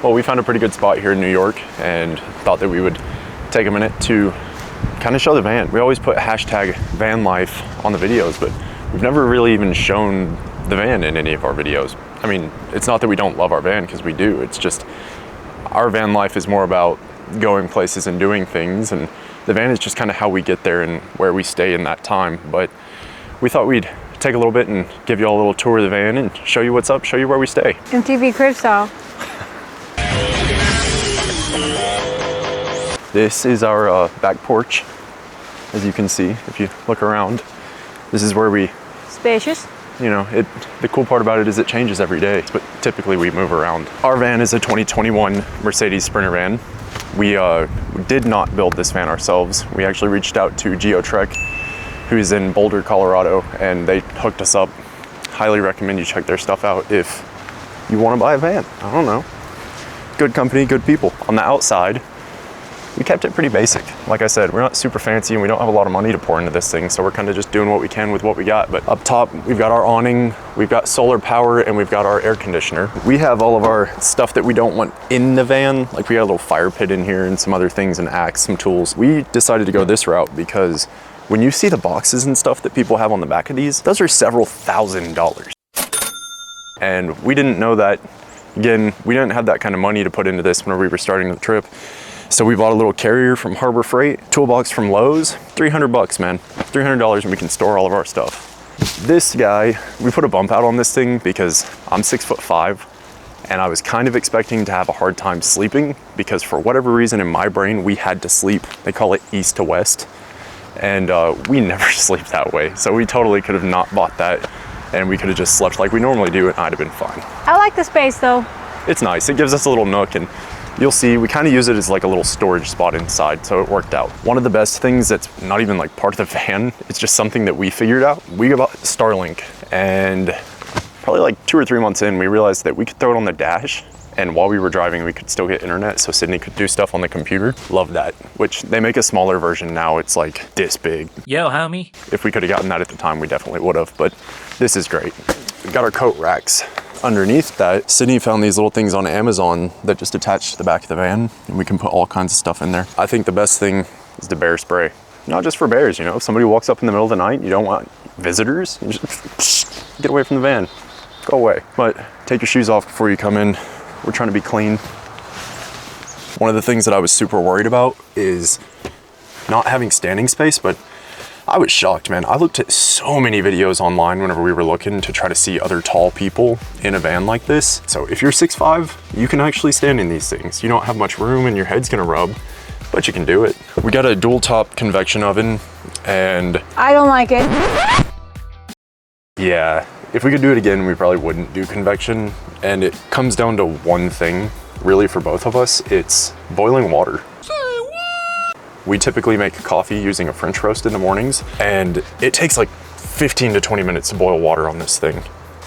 Well, we found a pretty good spot here in New York and thought that we would take a minute to kind of show the van. We always put hashtag van life on the videos, but we've never really even shown the van in any of our videos. I mean, it's not that we don't love our van, because we do. It's just our van life is more about going places and doing things, and the van is just kind of how we get there and where we stay in that time. But we thought we'd take a little bit and give you all a little tour of the van and show you what's up, show you where we stay. MTV Crib style. This is our back porch, as you can see if you look around. This is where we, Spacious. you know, the cool part about it is it changes every day, but typically we move around. Our van is a 2021 Mercedes Sprinter van. We did not build this van ourselves. We actually reached out to GeoTrek, who's in Boulder, Colorado, and they hooked us up. Highly recommend you check their stuff out if you want to buy a van. I don't know. Good company, good people. On the outside, we kept it pretty basic. Like I said, we're not super fancy and we don't have a lot of money to pour into this thing, so we're kind of just doing what we can with what we got. But up top, we've got our awning, we've got solar power, and we've got our air conditioner. We have all of our stuff that we don't want in the van. Like we got a little fire pit in here and some other things, an axe, some tools. We decided to go this route because when you see the boxes and stuff that people have on the back of these, those are several $1,000s. And we didn't know that. Again, we didn't have that kind of money to put into this whenever we were starting the trip. So we bought a little carrier from Harbor Freight, toolbox from Lowe's, 300 bucks, man. $300 and we can store all of our stuff. This guy, we put a bump out on this thing because I'm 6'5", and I was kind of expecting to have a hard time sleeping because for whatever reason in my brain, we had to sleep. They call it east to west. And we never sleep that way. So we totally could have not bought that and we could have just slept like we normally do and I'd have been fine. I like the space though. It's nice. It gives us a little nook, and you'll see we kind of use it as like a little storage spot inside, so it worked out. One of the best things that's not even like part of the van, it's just something that we figured out. We got Starlink, and probably like 2 or 3 months in, we realized that we could throw it on the dash, and while we were driving, we could still get internet, so Sydney could do stuff on the computer. Love that, which they make a smaller version now. It's like this big. Yo, homie. If we could have gotten that at the time, we definitely would have, but this is great. We've got our coat racks. Underneath that, Sydney found these little things on Amazon that just attach to the back of the van, and we can put all kinds of stuff in there. I think the best thing is the bear spray. Not just for bears, you know, if somebody walks up in the middle of the night, you don't want visitors, you just get away from the van, go away. But take your shoes off before you come in. We're trying to be clean. One of the things that I was super worried about is not having standing space, but I was shocked, man. I looked at so many videos online whenever we were looking to try to see other tall people in a van like this. So if you're 6'5", you can actually stand in these things. You don't have much room and your head's gonna rub, but you can do it. We got a dual top convection oven, and I don't like it. yeah, if we could do it again, we probably wouldn't do convection. And it comes down to one thing, really, for both of us. It's boiling water. We typically make coffee using a French roast in the mornings, and it takes like 15 to 20 minutes to boil water on this thing.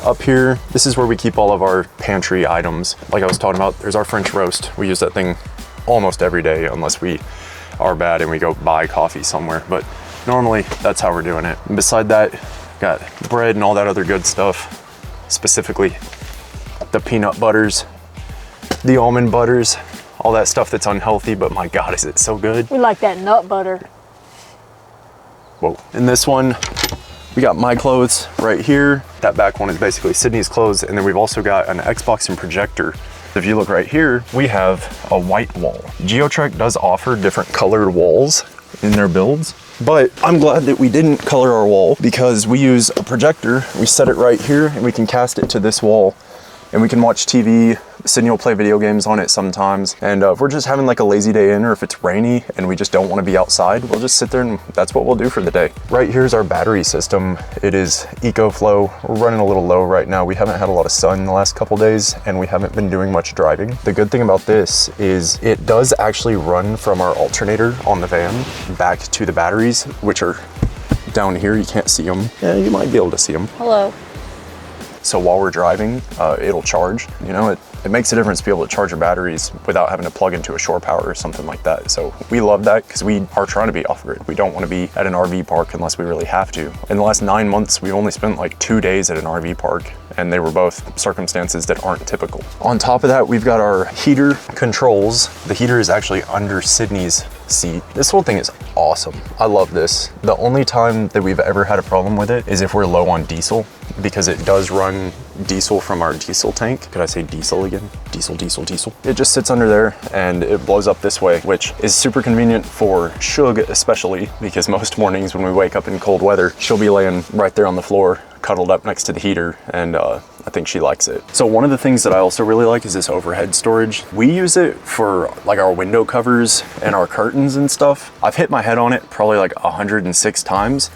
Up here, this is where we keep all of our pantry items. Like I was talking about, there's our French roast. We use that thing almost every day unless we are bad and we go buy coffee somewhere. But normally that's how we're doing it. And beside that, got bread and all that other good stuff, specifically the peanut butters, the almond butters, all that stuff that's unhealthy, but my God, is it so good. We like that nut butter. Whoa. In this one, we got my clothes right here. That back one is basically Sydney's clothes, and then we've also got an Xbox and projector. If you look right here, we have a white wall. GeoTrek does offer different colored walls in their builds, but I'm glad that we didn't color our wall because we use a projector. We set it right here and we can cast it to this wall and we can watch TV. Sydney will play video games on it sometimes. And if we're just having like a lazy day in, or if it's rainy and we just don't want to be outside, we'll just sit there and that's what we'll do for the day. Right here's our battery system. It is EcoFlow. We're running a little low right now. We haven't had a lot of sun in the last couple days and we haven't been doing much driving. The good thing about this is it does actually run from our alternator on the van back to the batteries, which are down here. You can't see them. Yeah, you might be able to see them. Hello. So while we're driving, it'll charge. You know, it makes a difference to be able to charge your batteries without having to plug into a shore power or something like that. So we love that because we are trying to be off-grid. We don't want to be at an RV park unless we really have to. In the last 9 months, we've only spent like 2 days at an RV park, and they were both circumstances that aren't typical. On top of that, we've got our heater controls. The heater is actually under Sydney's seat. This whole thing is awesome. I love this. The only time that we've ever had a problem with it is if we're low on diesel, because it does run diesel from our diesel tank. Could I say diesel again? Diesel. It just sits under there and it blows up this way, which is super convenient for Shug especially, because most mornings when we wake up in cold weather, she'll be laying right there on the floor, cuddled up next to the heater, and I think she likes it. So one of the things that I also really like is this overhead storage. We use it for like our window covers and our curtains and stuff. I've hit my head on it probably like 106 times,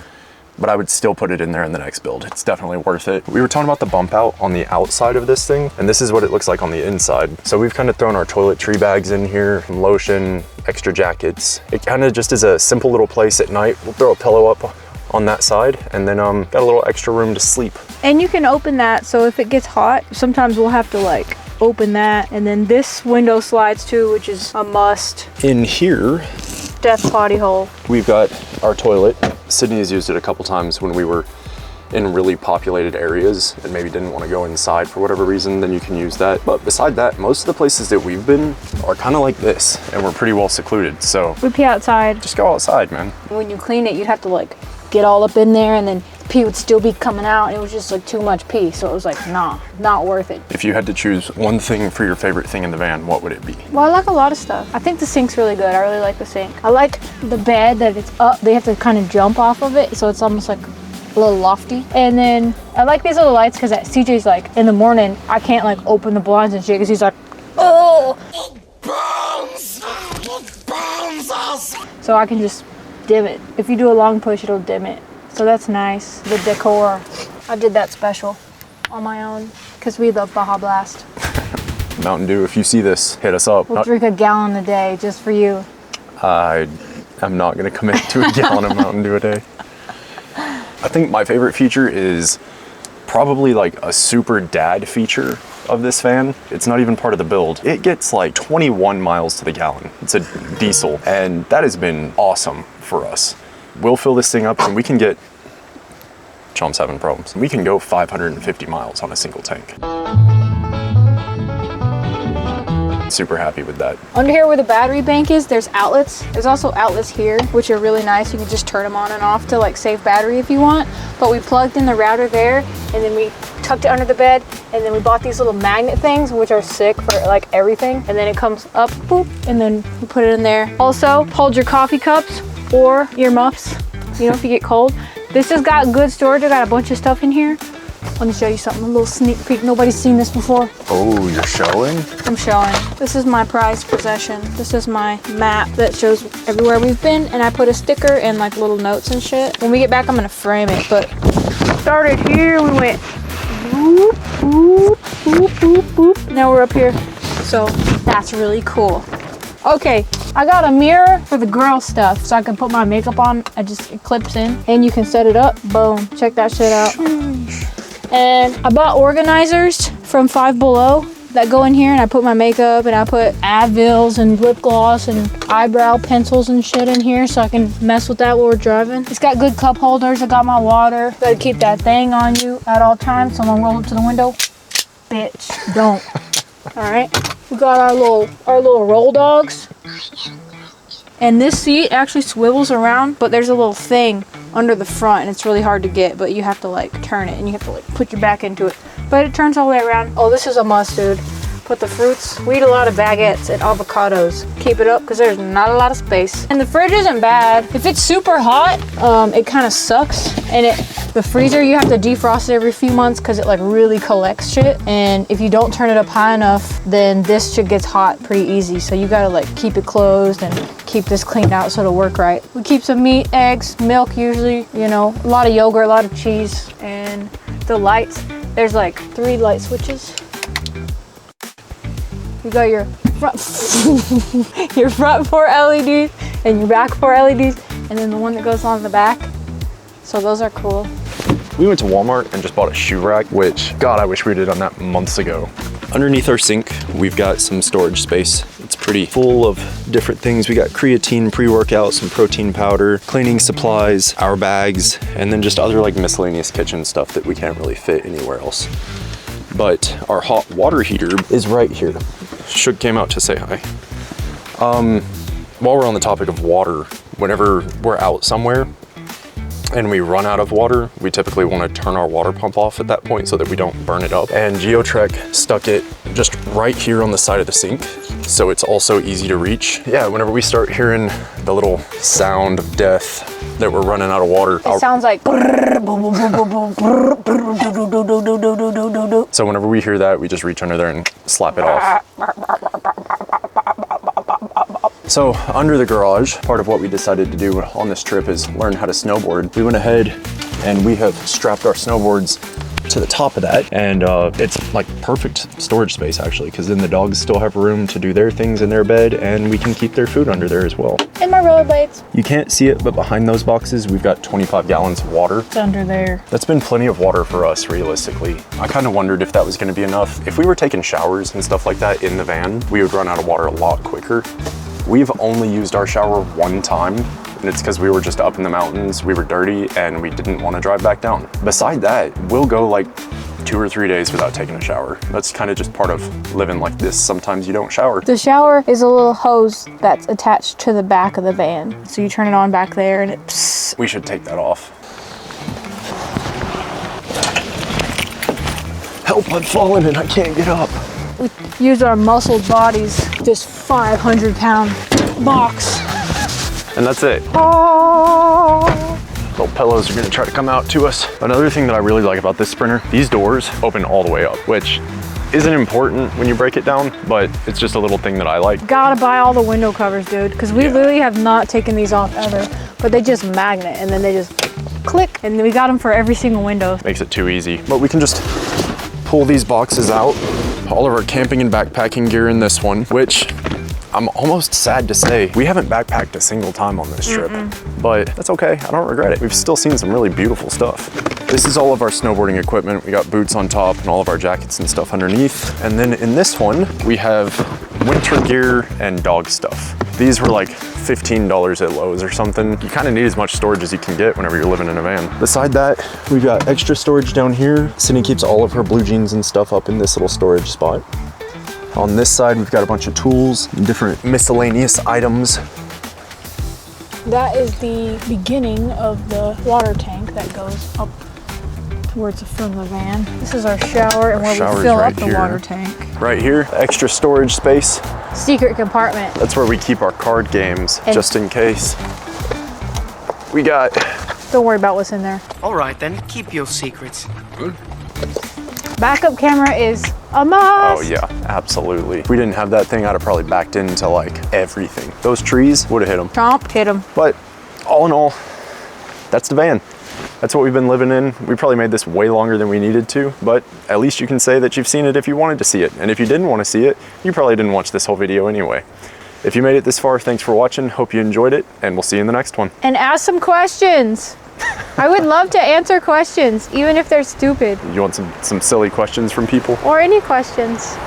but I would still put it in there in the next build. It's definitely worth it. We were talking about the bump out on the outside of this thing, and this is what it looks like on the inside. So we've kind of thrown our toiletry bags in here, some lotion, extra jackets. It kind of just is a simple little place at night. We'll throw a pillow up on that side, and then got a little extra room to sleep. And you can open that, so if it gets hot, sometimes we'll have to like open that. And then this window slides too, which is a must. In here, Death potty hole. we've got our toilet. Sydney has used it a couple times when we were in really populated areas and maybe didn't want to go inside for whatever reason, then you can use that. But beside that, most of the places that we've been are kind of like this, and we're pretty well secluded. So We pee outside. just go outside, man. When you clean it, you'd have to like get all up in there, and then pee would still be coming out, and it was just like too much pee. So it was like, nah, not worth it. If you had to choose one thing for your favorite thing in the van, what would it be? Well, I like a lot of stuff. I think the sink's really good. I really like the sink. I like the bed that it's up. They have to kind of jump off of it, so it's almost like a little lofty. And then I like these little lights because CJ's like, in the morning, I can't like open the blinds and shit because he's like, oh, so I can just dim it. If you do a long push, it'll dim it. So that's nice. The decor. I did that special on my own because we love Baja Blast. Mountain Dew, if you see this, hit us up. We'll drink a gallon a day just for you. I'm not gonna commit to a gallon of Mountain Dew a day. I think my favorite feature is probably like a super dad feature of this van. It's not even part of the build. It gets like 21 miles to the gallon. It's a diesel, and that has been awesome for us. We'll fill this thing up and we can get, Chom's having problems. We can go 550 miles on a single tank. Super happy with that. Under here where the battery bank is, there's outlets. There's also outlets here, which are really nice. You can just turn them on and off to like save battery if you want. But we plugged in the router there, and then we tucked it under the bed, and then we bought these little magnet things, which are sick for like everything. And then it comes up, boop, and then we put it in there. Also, hold your coffee cups or your muffs, you know, if you get cold. This has got good storage. I got a bunch of stuff in here. Let me show you something, a little sneak peek. Nobody's seen this before. Oh, you're showing? I'm showing. This is my prized possession. This is my map that shows everywhere we've been, and I put a sticker and like little notes and shit. When we get back, I'm gonna frame it, but started here, we went whoop, whoop, whoop, whoop, whoop. Now we're up here. So that's really cool. Okay, I got a mirror for the girl stuff so I can put my makeup on. It clips in and you can set it up. Boom, check that shit out. And I bought organizers from Five Below that go in here, and I put my makeup and I put Advils and lip gloss and eyebrow pencils and shit in here so I can mess with that while we're driving. It's got good cup holders. I got my water. Gotta keep that thing on you at all times. So I'm gonna roll up to the window. Bitch, don't. All right, we got our little roll dogs. And this seat actually swivels around, but there's a little thing under the front, and it's really hard to get, but you have to like turn it and you have to like put your back into it. But it turns all the way around. Oh, this is a must, dude. Put the fruits. We eat a lot of baguettes and avocados. Keep it up because there's not a lot of space. And the fridge isn't bad. If it's super hot, it kind of sucks. And the freezer, you have to defrost it every few months because it like really collects shit. And if you don't turn it up high enough, then this shit gets hot pretty easy. So you gotta like keep it closed and keep this cleaned out so it'll work right. We keep some meat, eggs, milk usually, you know, a lot of yogurt, a lot of cheese, and the lights. There's like 3 light switches. You got your front, your front 4 LEDs and your back 4 LEDs, and then the one that goes on the back. So those are cool. We went to Walmart and just bought a shoe rack, which, God, I wish we had done that months ago. Underneath our sink, we've got some storage space. It's pretty full of different things. We got creatine pre-workout, some protein powder, cleaning supplies, our bags, and then just other like miscellaneous kitchen stuff that we can't really fit anywhere else. But our hot water heater is right here. Shug came out to say hi. While we're on the topic of water, whenever we're out somewhere and we run out of water, we typically want to turn our water pump off at that point so that we don't burn it up. And GeoTrek stuck it just right here on the side of the sink, so it's also easy to reach. Yeah, whenever we start hearing the little sound of death that we're running out of water. It sounds like. So whenever we hear that, we just reach under there and slap it off. So under the garage, part of what we decided to do on this trip is learn how to snowboard. We went ahead and we have strapped our snowboards to the top of that, and it's like perfect storage space actually, because then the dogs still have room to do their things in their bed, and we can keep their food under there as well. And my rollerblades. You can't see it, but behind those boxes, we've got 25 gallons of water. It's under there. That's been plenty of water for us, realistically. I kind of wondered if that was gonna be enough. If we were taking showers and stuff like that in the van, we would run out of water a lot quicker. We've only used our shower one time, and it's because we were just up in the mountains, we were dirty, and we didn't want to drive back down. Beside that, we'll go like 2 or 3 days without taking a shower. That's kind of just part of living like this. Sometimes you don't shower. The shower is a little hose that's attached to the back of the van. So you turn it on back there and it psst. We should take that off. Help, I've fallen and I can't get up. We use our muscled bodies, this 500-pound box. And that's it. Oh. Little pillows are gonna try to come out to us. Another thing that I really like about this Sprinter, these doors open all the way up, which isn't important when you break it down, but it's just a little thing that I like. Gotta buy all the window covers, dude, because we literally have not taken these off ever, but they just magnet and then they just click, and we got them for every single window. Makes it too easy. But we can just pull these boxes out, all of our camping and backpacking gear in this one, which I'm almost sad to say we haven't backpacked a single time on this trip, but that's okay. I don't regret it. We've still seen some really beautiful stuff. This is all of our snowboarding equipment. We got boots on top and all of our jackets and stuff underneath. And then in this one, we have winter gear and dog stuff. These were like $15 at Lowe's or something. You kind of need as much storage as you can get whenever you're living in a van. Beside that, we've got extra storage down here. Sydney keeps all of her blue jeans and stuff up in this little storage spot. On this side, we've got a bunch of tools and different miscellaneous items. That is the beginning of the water tank that goes up towards the front of the van. This is our shower and where we fill up the water tank. Right here, extra storage space. Secret compartment. That's where we keep our card games, just in case. We got... Don't worry about what's in there. All right then, keep your secrets. Backup camera is a must. Oh yeah, absolutely. If we didn't have that thing, I'd have probably backed into like everything. Those trees would have hit them. Chomp, hit them. But all in all, that's the van. That's what we've been living in. We probably made this way longer than we needed to, but at least you can say that you've seen it if you wanted to see it. And if you didn't want to see it, you probably didn't watch this whole video anyway. If you made it this far, thanks for watching. Hope you enjoyed it, and we'll see you in the next one. And ask some questions. I would love to answer questions, even if they're stupid. You want some silly questions from people? Or any questions.